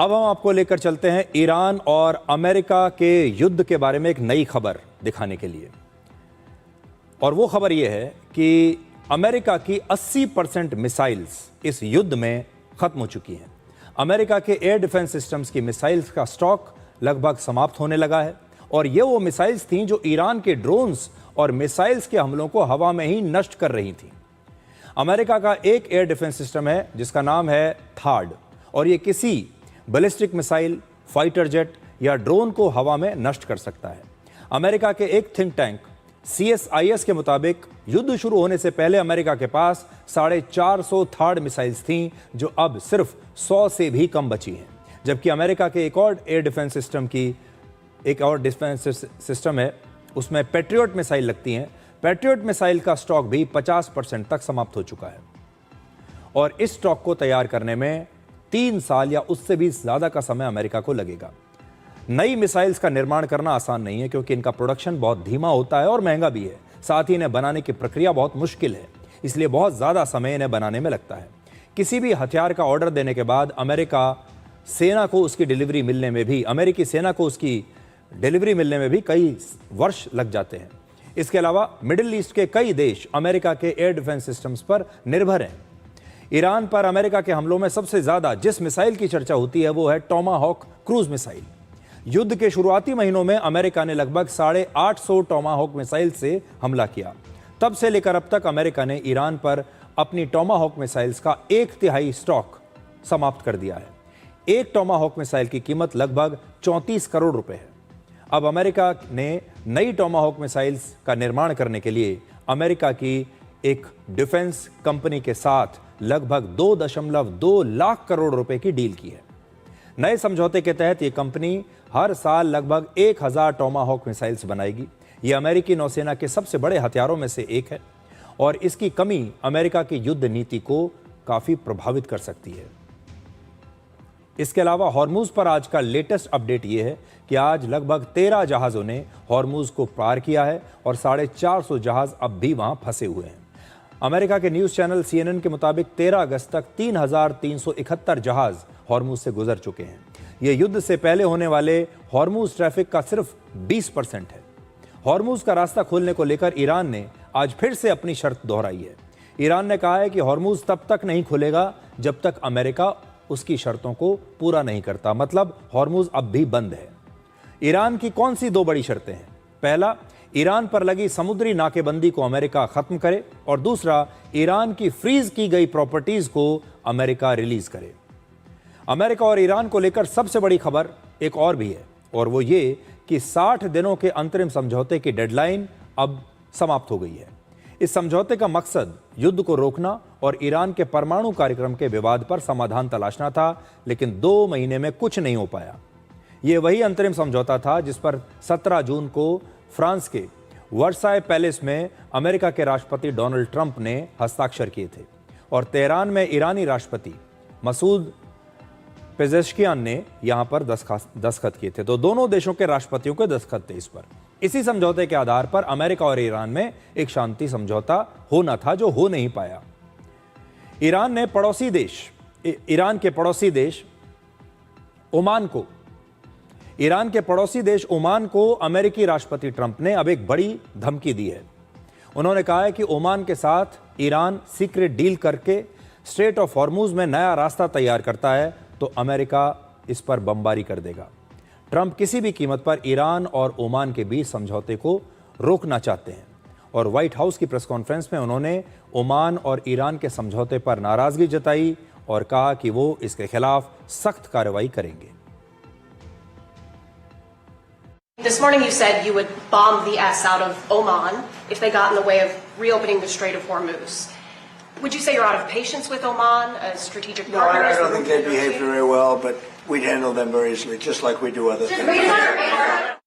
अब हम आपको लेकर चलते हैं ईरान और अमेरिका के युद्ध के बारे में एक नई खबर दिखाने के लिए। और वो खबर ये है कि अमेरिका की 80% मिसाइल्स इस युद्ध में खत्म हो चुकी हैं। अमेरिका के एयर डिफेंस सिस्टम्स की मिसाइल्स का स्टॉक लगभग समाप्त होने लगा है और ये वो मिसाइल्स थीं जो ईरान के ड्रोन्स और मिसाइल्स के हमलों को हवा में ही नष्ट कर रही थीं। अमेरिका का एक एयर डिफेंस सिस्टम है जिसका नाम है थाड और ये किसी बैलिस्टिक मिसाइल, फाइटर जेट या ड्रोन को हवा में नष्ट कर सकता है। अमेरिका के एक थिंक टैंक CSIS के मुताबिक युद्ध शुरू होने से पहले अमेरिका के पास 450 थाड मिसाइल्स थीं जो अब सिर्फ 100 से भी कम बची हैं। जबकि अमेरिका के एक और डिफेंस सिस्टम है, उसमें पैट्रियट मिसाइल लगती हैं। पैट्रियट मिसाइल का स्टॉक भी 50% तक समाप्त हो चुका है और इस स्टॉक को तैयार करने में 3 साल या उससे भी ज्यादा का समय अमेरिका को लगेगा। नई मिसाइल्स का निर्माण करना आसान नहीं है क्योंकि इनका प्रोडक्शन बहुत धीमा होता है और महंगा भी है। साथ ही इन्हें बनाने की प्रक्रिया बहुत मुश्किल है, इसलिए बहुत ज्यादा समय इन्हें बनाने में लगता है। किसी भी हथियार का ऑर्डर देने के बाद अमेरिकी सेना को उसकी डिलीवरी मिलने में भी कई वर्ष लग जाते हैं। इसके अलावा मिडिल ईस्ट के कई देश अमेरिका के एयर डिफेंस सिस्टम्स पर निर्भर हैं। ईरान पर अमेरिका के हमलों में सबसे ज्यादा जिस मिसाइल की चर्चा होती है वो है टोमाहॉक क्रूज मिसाइल। युद्ध के शुरुआती महीनों में अमेरिका ने लगभग 850 टोमाहॉक मिसाइल से हमला किया। तब से लेकर अब तक अमेरिका ने ईरान पर अपनी टोमाहॉक मिसाइल्स का 1/3 स्टॉक समाप्त कर दिया है। एक टोमाहॉक मिसाइल की कीमत लगभग 34 करोड़ रुपए है। अब अमेरिका ने नई टोमाहॉक मिसाइल्स का निर्माण करने के लिए अमेरिका की एक डिफेंस कंपनी के साथ लगभग 2.2 लाख करोड़ रुपए की डील की है। नए समझौते के तहत यह कंपनी हर साल लगभग 1000 टोमाहॉक मिसाइल्स बनाएगी। यह अमेरिकी नौसेना के सबसे बड़े हथियारों में से एक है और इसकी कमी अमेरिका की युद्ध नीति को काफी प्रभावित कर सकती है। इसके अलावा हॉर्मुज पर आज का लेटेस्ट अपडेट यह है कि आज लगभग 13 जहाजों ने हॉर्मुज को पार किया है और 450 जहाज अब भी वहां फंसे हुए हैं। अमेरिका के न्यूज चैनल CNN के मुताबिक 13 अगस्त तक 3371 जहाज हॉर्मुज से गुजर चुके हैं। यह युद्ध से पहले होने वाले हॉर्मुज ट्रैफिक का सिर्फ 20% है। हॉर्मुज का रास्ता खोलने को लेकर ईरान ने आज फिर से अपनी शर्त दोहराई है। ईरान ने कहा है कि हॉर्मुज तब तक नहीं खुलेगा जब तक अमेरिका उसकी शर्तों को पूरा नहीं करता। मतलब हॉर्मुज अब भी बंद है। ईरान की कौन सी 2 बड़ी शर्तें हैं? पहला, ईरान पर लगी समुद्री नाकेबंदी को अमेरिका खत्म करे और दूसरा, ईरान की फ्रीज की गई प्रॉपर्टीज को अमेरिका रिलीज करे। अमेरिका और ईरान को लेकर सबसे बड़ी खबर एक और भी है और वो ये कि 60 दिनों के अंतरिम समझौते की डेडलाइन अब समाप्त हो गई है। इस समझौते का मकसद युद्ध को रोकना और ईरान के परमाणु कार्यक्रम के विवाद पर समाधान तलाशना था, लेकिन 2 महीने में कुछ नहीं हो पाया। यह वही अंतरिम समझौता था जिस पर 17 जून को फ्रांस के वर्साय पैलेस में अमेरिका के राष्ट्रपति डोनाल्ड ट्रंप ने हस्ताक्षर किए थे और तेहरान में ईरानी राष्ट्रपति मसूद पेजेश्कियान ने यहां पर दस्तखत किए थे। तो दोनों देशों के राष्ट्रपतियों के दस्तखत थे इस पर। इसी समझौते के आधार पर अमेरिका और ईरान में एक शांति समझौता होना था जो हो नहीं पाया। ईरान के पड़ोसी देश ओमान को अमेरिकी राष्ट्रपति ट्रंप ने अब एक बड़ी धमकी दी है। उन्होंने कहा है कि ओमान के साथ ईरान सीक्रेट डील करके स्ट्रेट ऑफ हॉर्मुज में नया रास्ता तैयार करता है तो अमेरिका इस पर बमबारी कर देगा। ट्रंप किसी भी कीमत पर ईरान और ओमान के बीच समझौते को रोकना चाहते हैं और व्हाइट हाउस की प्रेस कॉन्फ्रेंस में उन्होंने ओमान और ईरान के समझौते पर नाराजगी जताई और कहा कि वो इसके खिलाफ सख्त कार्रवाई करेंगे। This morning you said you would bomb the S out of Oman if they got in the way of reopening the Strait of Hormuz. Would you say you're out of patience with Oman, a strategic partner? No, I don't think they behave very well, but we'd handle them very easily, just like we do other things.